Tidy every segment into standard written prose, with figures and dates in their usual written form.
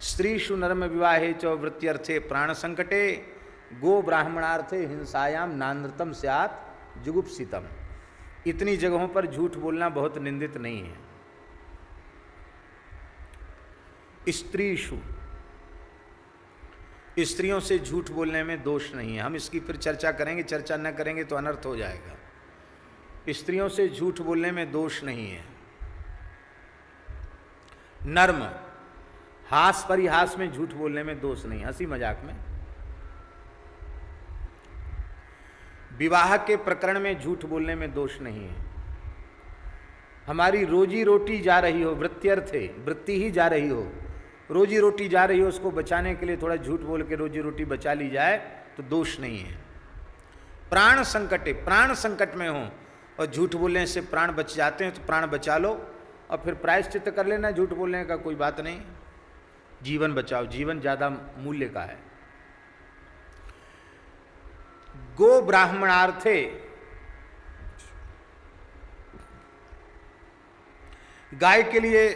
स्त्रीषु नर्म विवाहे च वृत्त्यर्थे प्राण संकटे गो ब्राह्मणार्थे हिंसायाम नानृतम स्यात् जुगुप्सितम। इतनी जगहों पर झूठ बोलना बहुत निंदित नहीं है। स्त्रीषु, स्त्रियों से झूठ बोलने में दोष नहीं है। हम इसकी फिर चर्चा करेंगे, चर्चा न करेंगे तो अनर्थ हो जाएगा। स्त्रियों से झूठ बोलने में दोष नहीं है। नर्म, हास परिहास में झूठ बोलने में दोष नहीं, हंसी मजाक में। विवाह के प्रकरण में झूठ बोलने में दोष नहीं है। हमारी रोजी रोटी जा रही हो, वृत्त्यर्थे, वृत्ति ही जा रही हो, रोजी रोटी जा रही हो, उसको बचाने के लिए थोड़ा झूठ बोल के रोजी रोटी बचा ली जाए तो दोष नहीं है। प्राण संकटे, प्राण संकट में हो और झूठ बोलने से प्राण बच जाते हैं तो प्राण बचा लो और फिर प्रायश्चित कर लेना। झूठ बोलने का कोई बात नहीं, जीवन बचाओ, जीवन ज्यादा मूल्य का है। गो ब्राह्मणार्थे, गाय के लिए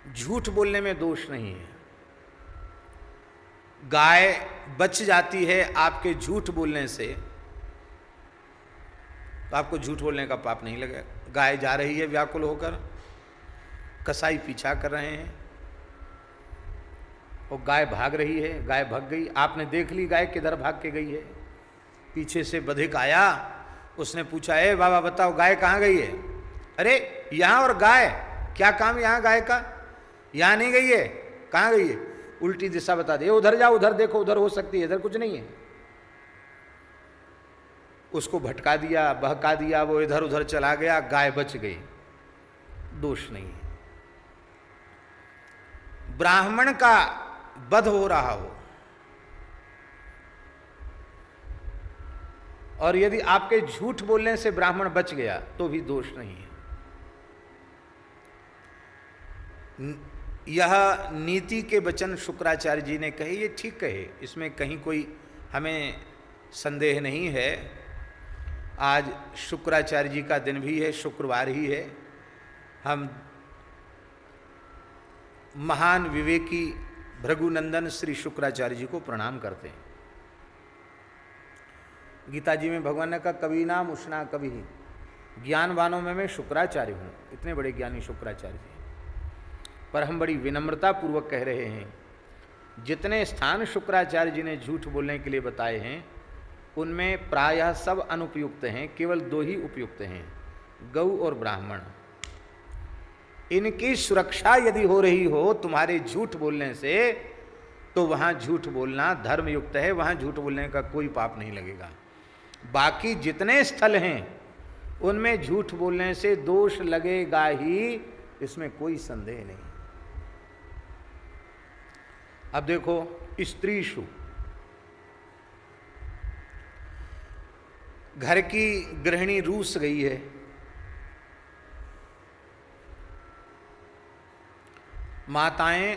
झूठ बोलने में दोष नहीं है। गाय बच जाती है आपके झूठ बोलने से तो आपको झूठ बोलने का पाप नहीं लगेगा। गाय जा रही है व्याकुल होकर, कसाई पीछा कर रहे हैं और गाय भाग रही है, गाय भाग गई, आपने देख ली गाय किधर भाग के गई है। पीछे से बधिक आया, उसने पूछा, ए बाबा बताओ गाय कहाँ गई है? अरे यहाँ, और गाय क्या काम यहाँ गाय का? यहाँ नहीं गई है, कहाँ गई है? उल्टी दिशा बता दे, उधर जाओ, उधर देखो, उधर हो सकती है, इधर कुछ नहीं है। उसको भटका दिया, बहका दिया, वो इधर उधर चला गया, गाय बच गई, दोष नहीं है। ब्राह्मण का वध हो रहा हो और यदि आपके झूठ बोलने से ब्राह्मण बच गया तो भी दोष नहीं है। यह नीति के वचन शुक्राचार्य जी ने कहे, ये ठीक कहे, इसमें कहीं कोई हमें संदेह नहीं है। आज शुक्राचार्य जी का दिन भी है, शुक्रवार ही है। हम महान विवेकी भृगुनंदन श्री शुक्राचार्य जी को प्रणाम करते हैं। गीता जी में भगवान ने कहा, कभी नाम उष्णा कभी, ज्ञानवानों में मैं शुक्राचार्य हूँ। इतने बड़े ज्ञानी शुक्राचार्य जी, पर हम बड़ी विनम्रता पूर्वक कह रहे हैं, जितने स्थान शुक्राचार्य जी ने झूठ बोलने के लिए बताए हैं उनमें प्रायः सब अनुपयुक्त हैं, केवल दो ही उपयुक्त हैं, गौ और ब्राह्मण। इनकी सुरक्षा यदि हो रही हो तुम्हारे झूठ बोलने से तो वहाँ झूठ बोलना धर्मयुक्त है, वहाँ झूठ बोलने का कोई पाप नहीं लगेगा। बाकी जितने स्थल हैं उनमें झूठ बोलने से दोष लगेगा ही, इसमें कोई संदेह नहीं। अब देखो, स्त्रीषु, घर की गृहिणी रूस गई है, माताएं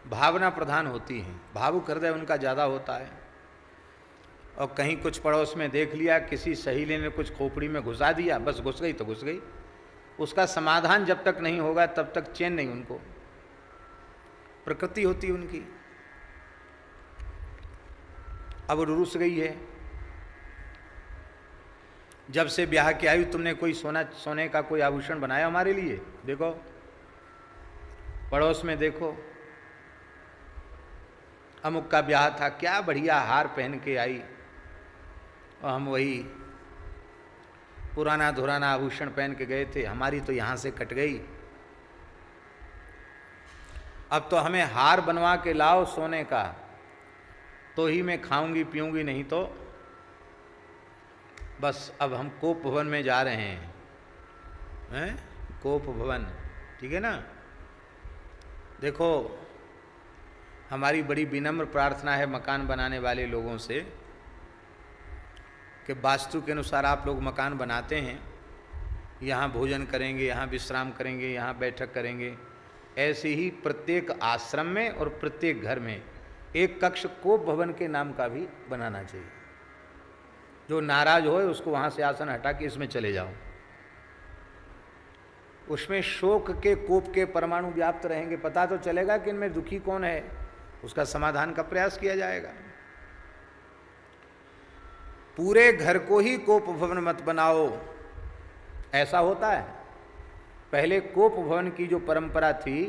भावना प्रधान होती हैं, भावुक हृदय उनका ज़्यादा होता है, और कहीं कुछ पड़ोस में देख लिया, किसी सहेली ने कुछ खोपड़ी में घुसा दिया, बस घुस गई तो घुस गई। उसका समाधान जब तक नहीं होगा तब तक चैन नहीं उनको। प्रकृति होती उनकी। अब रुस गई है, जब से ब्याह की आई तुमने कोई सोने का कोई आभूषण बनाया हमारे लिए? देखो पड़ोस में देखो, अमुक का ब्याह था, क्या बढ़िया हार पहन के आई और हम वही पुराना धुराना आभूषण पहन के गए थे, हमारी तो यहाँ से कट गई। अब तो हमें हार बनवा के लाओ सोने का, तो ही मैं खाऊंगी पीऊंगी, नहीं तो बस। अब हम कोप भवन में जा रहे हैं, कोप भवन, ठीक है ना। देखो, हमारी बड़ी विनम्र प्रार्थना है मकान बनाने वाले लोगों से कि वास्तु के अनुसार आप लोग मकान बनाते हैं, यहाँ भोजन करेंगे, यहाँ विश्राम करेंगे, यहाँ बैठक करेंगे, ऐसे ही प्रत्येक आश्रम में और प्रत्येक घर में एक कक्ष कोप भवन के नाम का भी बनाना चाहिए। जो नाराज हो उसको वहाँ से आसन हटा के इसमें चले जाओ। उसमें शोक के कोप के परमाणु व्याप्त रहेंगे, पता तो चलेगा कि इनमें दुखी कौन है, उसका समाधान का प्रयास किया जाएगा। पूरे घर को ही कोप भवन मत बनाओ, ऐसा होता है। पहले कोप भवन की जो परंपरा थी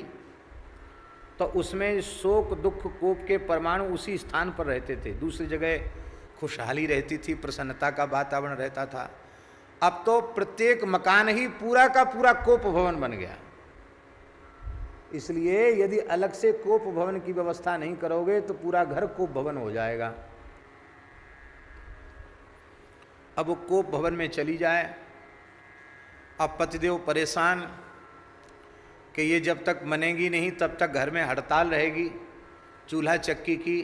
तो उसमें शोक दुख कोप के परमाणु उसी स्थान पर रहते थे, दूसरी जगह खुशहाली रहती थी, प्रसन्नता का वातावरण रहता था। अब तो प्रत्येक मकान ही पूरा का पूरा कोप भवन बन गया। इसलिए यदि अलग से कोप भवन की व्यवस्था नहीं करोगे तो पूरा घर कोप भवन हो जाएगा। अब वो कोप भवन में चली जाए, अब पतिदेव परेशान कि ये जब तक बनेगी नहीं तब तक घर में हड़ताल रहेगी चूल्हा चक्की की,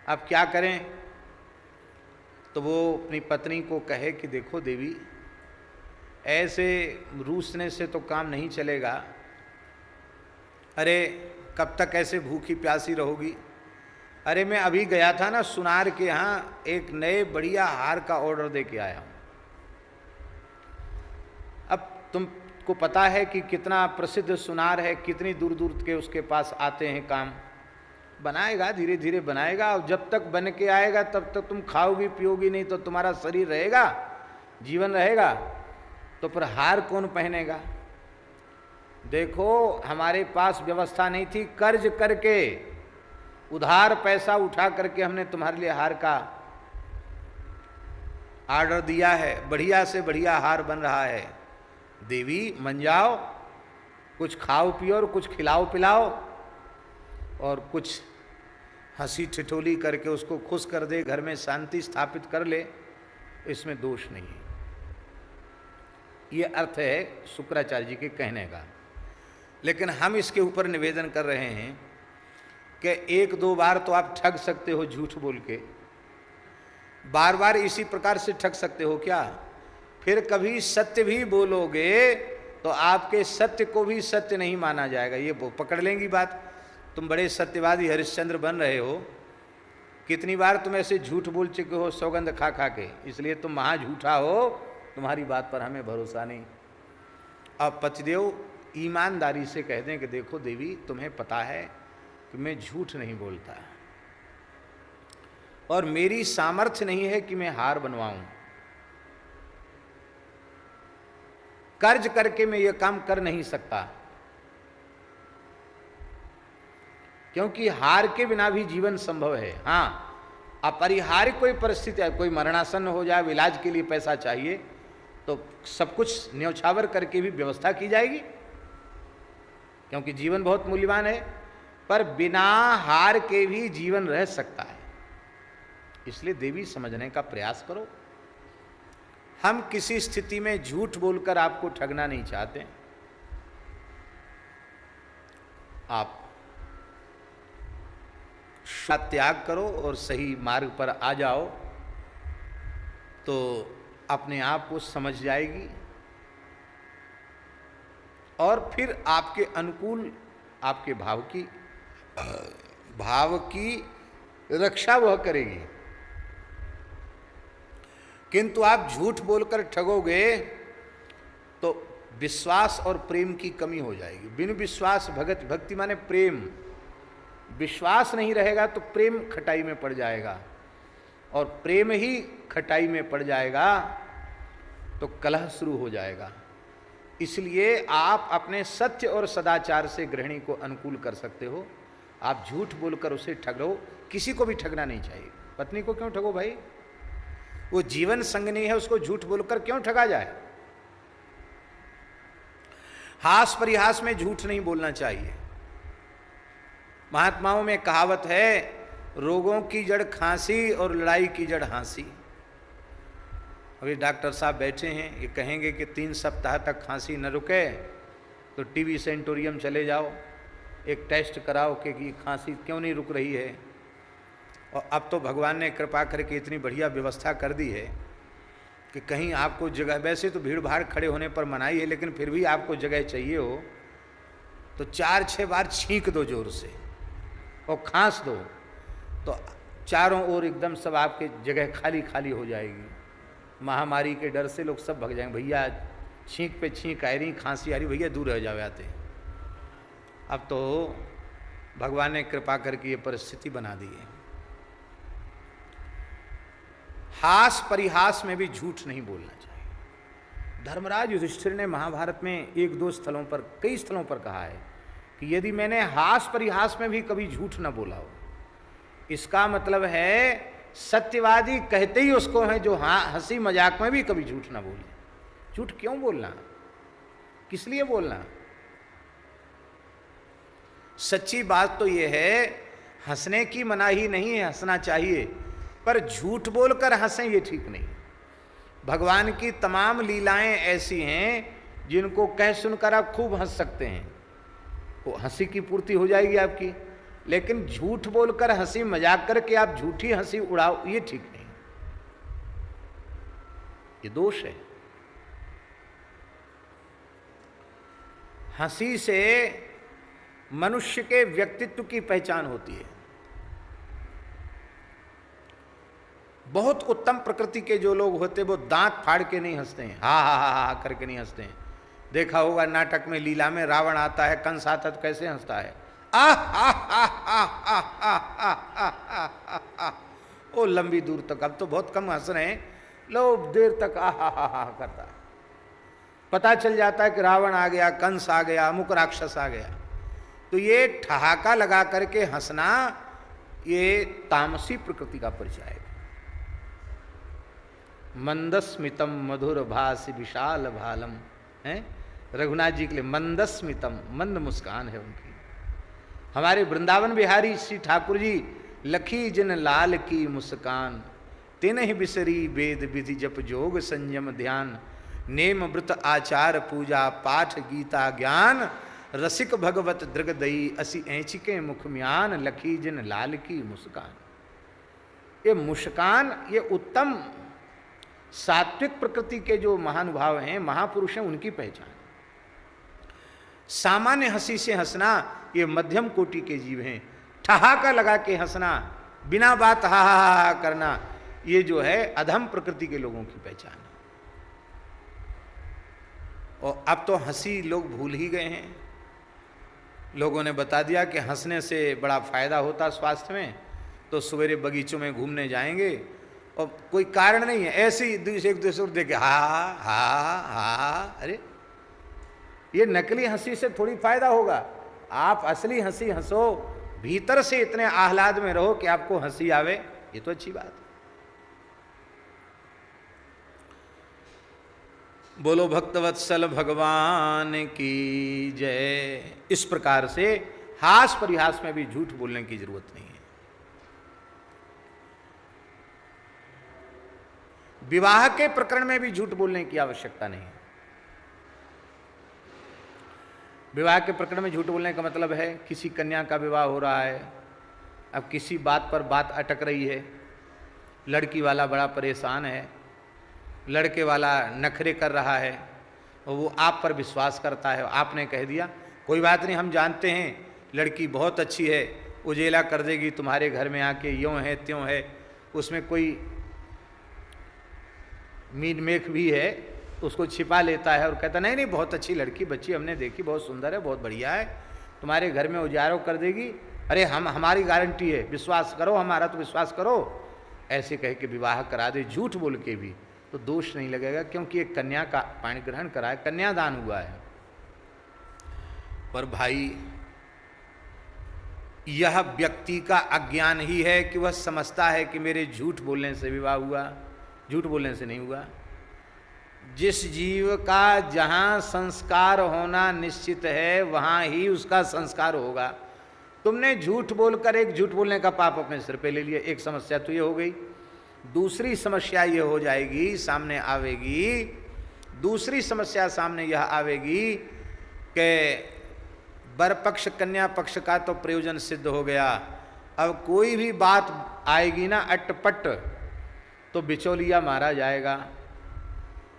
अब क्या करें। तो वो अपनी पत्नी को कहे कि देखो देवी, ऐसे रूसने से तो काम नहीं चलेगा। अरे कब तक ऐसे भूखी प्यासी रहोगी। अरे मैं अभी गया था ना सुनार के यहाँ, एक नए बढ़िया हार का ऑर्डर दे के आया हूँ। अब तुमको पता है कि कितना प्रसिद्ध सुनार है, कितनी दूर दूर के उसके पास आते हैं काम। बनाएगा, धीरे धीरे बनाएगा, और जब तक बन के आएगा तब तक तुम खाओगी पियोगी नहीं तो तुम्हारा शरीर रहेगा, जीवन रहेगा, तो फिर हार कौन पहनेगा। देखो हमारे पास व्यवस्था नहीं थी, कर्ज करके उधार पैसा उठा करके हमने तुम्हारे लिए हार का ऑर्डर दिया है, बढ़िया से बढ़िया हार बन रहा है। देवी मन जाओ, कुछ खाओ पियो और कुछ खिलाओ पिलाओ और कुछ हंसी ठिठोली करके उसको खुश कर दे, घर में शांति स्थापित कर ले, इसमें दोष नहीं है। ये अर्थ है शुक्राचार्य जी के कहने का। लेकिन हम इसके ऊपर निवेदन कर रहे हैं कि एक दो बार तो आप ठग सकते हो झूठ बोल के, बार बार इसी प्रकार से ठग सकते हो क्या। फिर कभी सत्य भी बोलोगे तो आपके सत्य को भी सत्य नहीं माना जाएगा, ये पकड़ लेंगी बात। तुम बड़े सत्यवादी हरिश्चंद्र बन रहे हो, कितनी बार तुम ऐसे झूठ बोल चुके हो सौगंध खा खा के, इसलिए तुम महा झूठा हो, तुम्हारी बात पर हमें भरोसा नहीं। अब पतिदेव ईमानदारी से कह दें कि देखो देवी, तुम्हें पता है कि मैं झूठ नहीं बोलता और मेरी सामर्थ्य नहीं है कि मैं हार बनवाऊं, कर्ज करके मैं ये काम कर नहीं सकता, क्योंकि हार के बिना भी जीवन संभव है। हाँ, अपरिहार्य कोई परिस्थिति है, कोई मरणासन हो जाए, इलाज के लिए पैसा चाहिए तो सब कुछ न्यौछावर करके भी व्यवस्था की जाएगी, क्योंकि जीवन बहुत मूल्यवान है। पर बिना हार के भी जीवन रह सकता है। इसलिए देवी समझने का प्रयास करो। हम किसी स्थिति में झूठ बोलकर आपको ठगना नहीं चाहते। आप त्याग करो और सही मार्ग पर आ जाओ तो अपने आप को समझ जाएगी और फिर आपके अनुकूल आपके भाव की रक्षा वह करेगी। किंतु आप झूठ बोलकर ठगोगे तो विश्वास और प्रेम की कमी हो जाएगी। बिन विश्वास भक्ति माने प्रेम, विश्वास नहीं रहेगा तो प्रेम खटाई में पड़ जाएगा और प्रेम ही खटाई में पड़ जाएगा तो कलह शुरू हो जाएगा। इसलिए आप अपने सत्य और सदाचार से गृहिणी को अनुकूल कर सकते हो। आप झूठ बोलकर उसे ठगो, किसी को भी ठगना नहीं चाहिए। पत्नी को क्यों ठगो भाई, वो जीवन संगनी है, उसको झूठ बोलकर क्यों ठगा जाए। हास परिहास में झूठ नहीं बोलना चाहिए। महात्माओं में कहावत है, रोगों की जड़ खांसी और लड़ाई की जड़ हंसी। अभी डॉक्टर साहब बैठे हैं, ये कहेंगे कि 3 सप्ताह तक खांसी न रुके तो टीबी सेंटोरियम चले जाओ, एक टेस्ट कराओ कि खांसी क्यों नहीं रुक रही है। और अब तो भगवान ने कृपा करके इतनी बढ़िया व्यवस्था कर दी है कि कहीं आपको जगह, वैसे तो भीड़ भाड़ खड़े होने पर मनाही है, लेकिन फिर भी आपको जगह चाहिए हो तो 4-6 बार छींक दो जोर से और खांस दो तो चारों ओर एकदम सब आपके जगह खाली खाली हो जाएगी। महामारी के डर से लोग सब भाग जाएंगे, भैया छींक पे छींक आ रही, खांसी आ रही, भैया दूर रह जाओ आते। अब तो भगवान ने कृपा करके ये परिस्थिति बना दी है। हास परिहास में भी झूठ नहीं बोलना चाहिए। धर्मराज युधिष्ठिर ने महाभारत में एक दो स्थलों पर, कई स्थलों पर कहा है कि यदि मैंने हास परिहास में भी कभी झूठ न बोला हो, इसका मतलब है सत्यवादी कहते ही उसको है जो हंसी मजाक में भी कभी झूठ ना बोले। झूठ क्यों बोलना, किस लिए बोलना? सच्ची बात तो यह है, हंसने की मनाही नहीं है, हंसना चाहिए, पर झूठ बोलकर हंसें ये ठीक नहीं। भगवान की तमाम लीलाएं ऐसी हैं जिनको कह सुनकर आप खूब हंस सकते हैं, वो हंसी की पूर्ति हो जाएगी आपकी। लेकिन झूठ बोलकर हंसी मजाक करके आप झूठी हंसी उड़ाओ, ये ठीक नहीं, ये दोष है। हंसी से मनुष्य के व्यक्तित्व की पहचान होती है। बहुत उत्तम प्रकृति के जो लोग होते वो दांत फाड़ के नहीं हंसते हैं, हा हा हा हा करके नहीं हंसते हैं। देखा होगा नाटक में, लीला में रावण आता है, कंस आता तो कैसे हंसता है, ओ लंबी दूर तक। अब तो बहुत कम हंस रहे हैं लोग, देर तक आ हा करता है। पता चल जाता है कि रावण आ गया, कंस आ गया, अमुक राक्षस आ गया। तो ये ठहाका लगा करके हंसना, ये तामसी प्रकृति का परिचय है। मंदस्मितम मधुर भाषि विशाल भालम है रघुनाथ जी के लिए। मंदस्मितम, मंद मुस्कान है उनकी। हमारे वृंदावन बिहारी श्री ठाकुर जी, लखी जिन लाल की मुस्कान, तिन ही बिसरी वेद विधि जप जोग संयम ध्यान, नेम व्रत आचार पूजा पाठ गीता ज्ञान, रसिक भगवत दृगदई असी ऐचिके मुख म्यान, लखी जिन लाल की मुस्कान। ये मुस्कान, ये उत्तम सात्विक प्रकृति के जो महानुभाव हैं, महापुरुष हैं, उनकी पहचान। सामान्य हंसी से हंसना ये मध्यम कोटि के जीव हैं। ठहाका लगा के हंसना, बिना बात हा हा हा करना, ये जो है अधम प्रकृति के लोगों की पहचान है। और अब तो हंसी लोग भूल ही गए हैं। लोगों ने बता दिया कि हंसने से बड़ा फायदा होता स्वास्थ्य में, तो सवेरे बगीचों में घूमने जाएंगे और कोई कारण नहीं है, ऐसे ही एक दूसरे को देखे हा हा हा। अरे ये नकली हंसी से थोड़ी फायदा होगा, आप असली हंसी हंसो, भीतर से इतने आह्लाद में रहो कि आपको हंसी आवे, ये तो अच्छी बात है। बोलो भक्तवत्सल भगवान की जय। इस प्रकार से हास परिहास में भी झूठ बोलने की जरूरत नहीं है। विवाह के प्रकरण में भी झूठ बोलने की आवश्यकता नहीं है। विवाह के प्रकरण में झूठ बोलने का मतलब है, किसी कन्या का विवाह हो रहा है, अब किसी बात पर बात अटक रही है, लड़की वाला बड़ा परेशान है, लड़के वाला नखरे कर रहा है और वो आप पर विश्वास करता है। आपने कह दिया कोई बात नहीं, हम जानते हैं लड़की बहुत अच्छी है, उजेला कर देगी तुम्हारे घर में आके, यूँ है त्यों है, उसमें कोई मीन मेख भी है, उसको छिपा लेता है और कहता नहीं नहीं बहुत अच्छी लड़की, बच्ची हमने देखी, बहुत सुंदर है, बहुत बढ़िया है, तुम्हारे घर में उजारों कर देगी, अरे हमारी गारंटी है, विश्वास करो, हमारा तो विश्वास करो। ऐसे कह के विवाह करा दे झूठ बोल के भी, तो दोष नहीं लगेगा, क्योंकि एक कन्या का पाणी ग्रहण करा है, कन्यादान हुआ है। पर भाई यह व्यक्ति का अज्ञान ही है कि वह समझता है कि मेरे झूठ बोलने से विवाह हुआ, झूठ बोलने से नहीं हुआ। जिस जीव का जहाँ संस्कार होना निश्चित है वहाँ ही उसका संस्कार होगा। तुमने झूठ बोलकर एक झूठ बोलने का पाप अपने सिर पे ले लिया, एक समस्या तो ये हो गई। दूसरी समस्या ये हो जाएगी, सामने आवेगी, दूसरी समस्या सामने यह आवेगी कि वर पक्ष कन्या पक्ष का तो प्रयोजन सिद्ध हो गया, अब कोई भी बात आएगी ना अटपट तो बिचौलिया मारा जाएगा।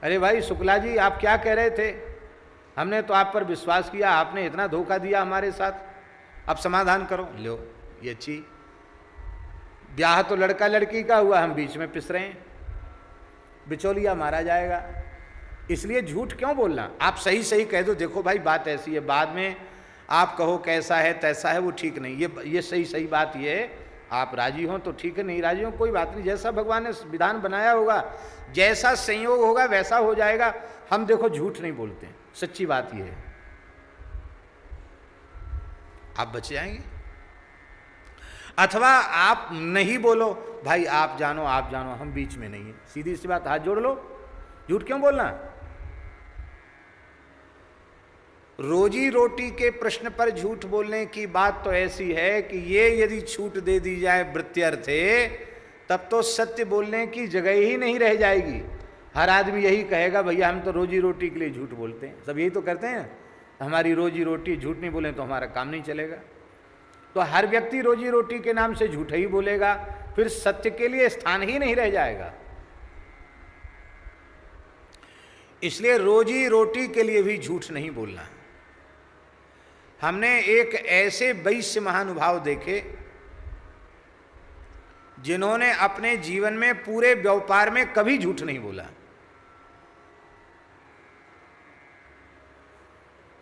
अरे भाई शुक्ला जी आप क्या कह रहे थे, हमने तो आप पर विश्वास किया, आपने इतना धोखा दिया हमारे साथ, अब समाधान करो। लो ये अच्छी, ब्याह तो लड़का लड़की का हुआ, हम बीच में पिस रहे हैं, बिचौलिया मारा जाएगा। इसलिए झूठ क्यों बोलना? आप सही सही कह दो, देखो भाई बात ऐसी है, बाद में आप कहो कैसा है तैसा है, वो ठीक नहीं। ये सही सही बात ये है, आप राजी हो तो ठीक है, नहीं राजी हो कोई बात नहीं, जैसा भगवान ने विधान बनाया होगा, जैसा संयोग होगा वैसा हो जाएगा। हम देखो झूठ नहीं बोलते, सच्ची बात ये है, आप बच जाएंगे। अथवा आप नहीं बोलो, भाई आप जानो हम बीच में नहीं है, सीधी सी बात, हाथ जोड़ लो, झूठ क्यों बोलना? रोजी रोटी के प्रश्न पर झूठ बोलने की बात तो ऐसी है कि ये यदि छूट दे दी जाए वृत्त्यर्थे, तब तो सत्य बोलने की जगह ही नहीं रह जाएगी। हर आदमी यही कहेगा, भैया हम तो रोजी रोटी के लिए झूठ बोलते हैं, सब यही तो करते हैं, हमारी रोजी रोटी, झूठ नहीं बोले तो हमारा काम नहीं चलेगा। तो हर व्यक्ति रोजी रोटी के नाम से झूठ ही बोलेगा, फिर सत्य के लिए स्थान ही नहीं रह जाएगा। इसलिए रोजी रोटी के लिए भी झूठ नहीं बोलना। हमने एक ऐसे वैश्य महानुभाव देखे जिन्होंने अपने जीवन में पूरे व्यापार में कभी झूठ नहीं बोला,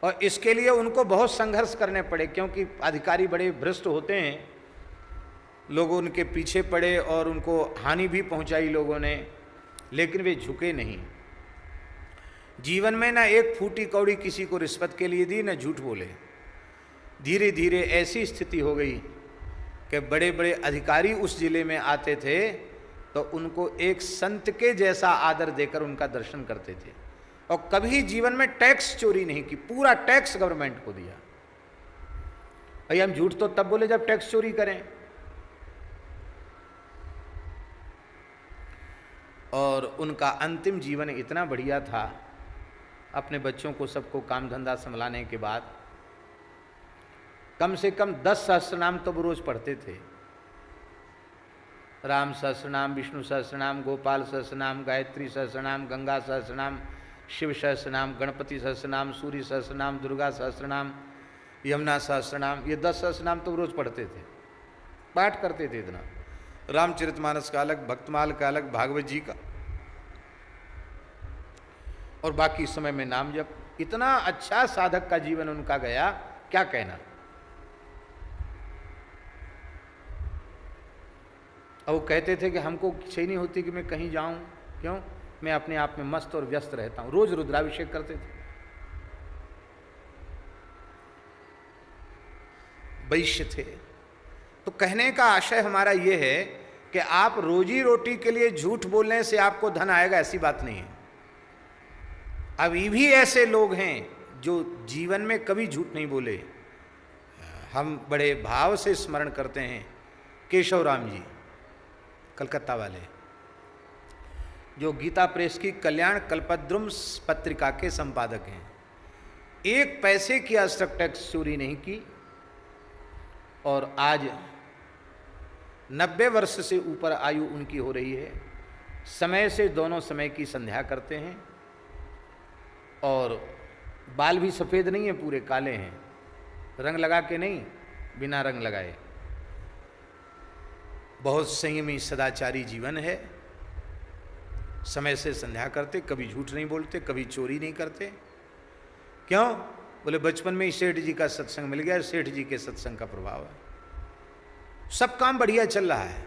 और इसके लिए उनको बहुत संघर्ष करने पड़े, क्योंकि अधिकारी बड़े भ्रष्ट होते हैं, लोग उनके पीछे पड़े और उनको हानि भी पहुंचाई लोगों ने, लेकिन वे झुके नहीं। जीवन में ना एक फूटी कौड़ी किसी को रिश्वत के लिए दी, ना झूठ बोले। धीरे धीरे ऐसी स्थिति हो गई कि बड़े बड़े अधिकारी उस जिले में आते थे तो उनको एक संत के जैसा आदर देकर उनका दर्शन करते थे, और कभी जीवन में टैक्स चोरी नहीं की, पूरा टैक्स गवर्नमेंट को दिया। भाई हम झूठ तो तब बोले जब टैक्स चोरी करें। और उनका अंतिम जीवन इतना बढ़िया था, अपने बच्चों को सबको काम धंधा संभालने के बाद कम से कम 10 सहस्रनाम तो वो रोज पढ़ते थे। राम सहस्रनाम, विष्णु सहस्रनाम, गोपाल सहस्रनाम, गायत्री सहस्रनाम, गंगा सहस्रनाम, शिव सहस्रनाम, गणपति सहस्रनाम, सूर्य सहस्रनाम, दुर्गा सहस्रनाम, यमुना सहस्रनाम, ये 10 सहस्रनाम तो रोज पढ़ते थे, पाठ करते थे इतना। रामचरितमानस का अलग, भक्तमाल का अलग, भागवत जी का, और बाकी समय में नाम जप। इतना अच्छा साधक का जीवन उनका गया, क्या कहना। और वो कहते थे कि हमको इच्छा ही नहीं होती कि मैं कहीं जाऊं, क्यों? मैं अपने आप में मस्त और व्यस्त रहता हूं। रोज रुद्राभिषेक करते थे। वैश्य थे। तो कहने का आशय हमारा ये है कि आप रोजी रोटी के लिए झूठ बोलने से आपको धन आएगा, ऐसी बात नहीं है। अभी भी ऐसे लोग हैं जो जीवन में कभी झूठ नहीं बोले। हम बड़े भाव से स्मरण करते हैं केशव राम जी, कलकत्ता वाले, जो गीता प्रेस की कल्याण कल्पद्रुम पत्रिका के संपादक हैं। 1 पैसे की आज तक टैक्स चोरी नहीं की, और आज 90 वर्ष से ऊपर आयु उनकी हो रही है। समय से दोनों समय की संध्या करते हैं, और बाल भी सफ़ेद नहीं है, पूरे काले हैं, रंग लगा के नहीं, बिना रंग लगाए। बहुत संयमी सदाचारी जीवन है। समय से संध्या करते, कभी झूठ नहीं बोलते, कभी चोरी नहीं करते। क्यों? बोले बचपन में ही सेठ जी का सत्संग मिल गया, सेठ जी के सत्संग का प्रभाव है, सब काम बढ़िया चल रहा है।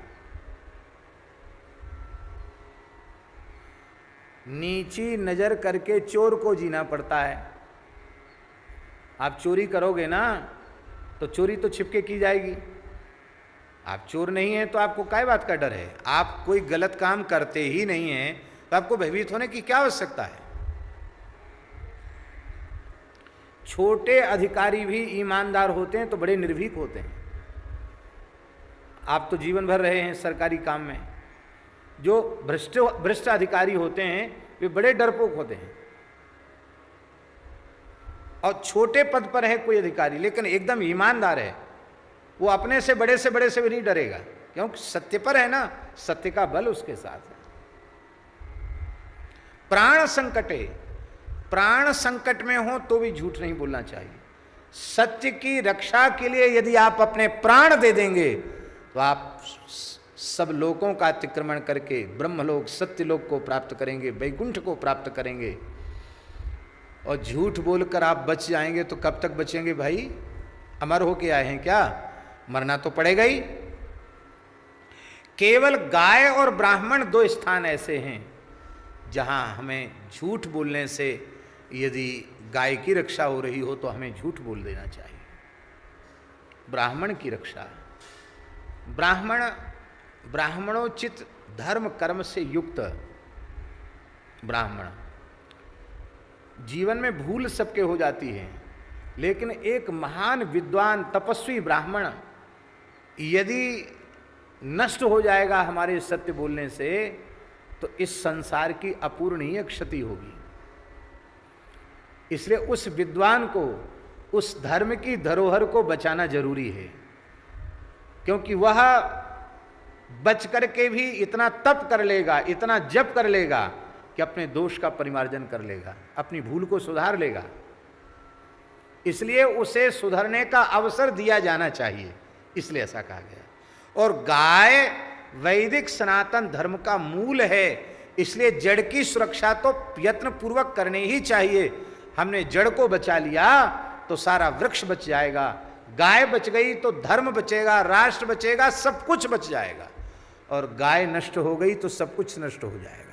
नीची नजर करके चोर को जीना पड़ता है। आप चोरी करोगे ना तो चोरी तो छिपके की जाएगी। आप चोर नहीं हैं तो आपको काय बात का डर है? आप कोई गलत काम करते ही नहीं हैं तो आपको भयभीत होने की क्या आवश्यकता है? छोटे अधिकारी भी ईमानदार होते हैं तो बड़े निर्भीक होते हैं। आप तो जीवन भर रहे हैं सरकारी काम में। जो भ्रष्ट अधिकारी होते हैं वे बड़े डरपोक होते हैं। और छोटे पद पर है कोई अधिकारी लेकिन एकदम ईमानदार है, वो अपने से बड़े से भी नहीं डरेगा, क्योंकि सत्य पर है ना, सत्य का बल उसके साथ है। प्राण संकटे, प्राण संकट में हो तो भी झूठ नहीं बोलना चाहिए। सत्य की रक्षा के लिए यदि आप अपने प्राण दे देंगे तो आप सब लोकों का अतिक्रमण करके ब्रह्मलोक सत्यलोक को प्राप्त करेंगे, वैकुंठ को प्राप्त करेंगे। और झूठ बोलकर आप बच जाएंगे तो कब तक बचेंगे भाई? अमर होके आए हैं क्या? मरना तो पड़ेगा ही। केवल गाय और ब्राह्मण दो स्थान ऐसे हैं जहां हमें झूठ बोलने से, यदि गाय की रक्षा हो रही हो तो हमें झूठ बोल देना चाहिए। ब्राह्मण की रक्षा, ब्राह्मणोचित धर्म कर्म से युक्त ब्राह्मण। जीवन में भूल सबके हो जाती है, लेकिन एक महान विद्वान तपस्वी ब्राह्मण यदि नष्ट हो जाएगा हमारे सत्य बोलने से, तो इस संसार की अपूरणीय क्षति होगी। इसलिए उस विद्वान को, उस धर्म की धरोहर को बचाना जरूरी है, क्योंकि वह बच करके भी इतना तप कर लेगा, इतना जप कर लेगा कि अपने दोष का परिमार्जन कर लेगा, अपनी भूल को सुधार लेगा। इसलिए उसे सुधरने का अवसर दिया जाना चाहिए, इसलिए ऐसा कहा गया। और गाय वैदिक सनातन धर्म का मूल है, इसलिए जड़ की सुरक्षा तो यत्न पूर्वक करनी ही चाहिए। हमने जड़ को बचा लिया तो सारा वृक्ष बच जाएगा। गाय बच गई तो धर्म बचेगा, राष्ट्र बचेगा, सब कुछ बच जाएगा। और गाय नष्ट हो गई तो सब कुछ नष्ट हो जाएगा।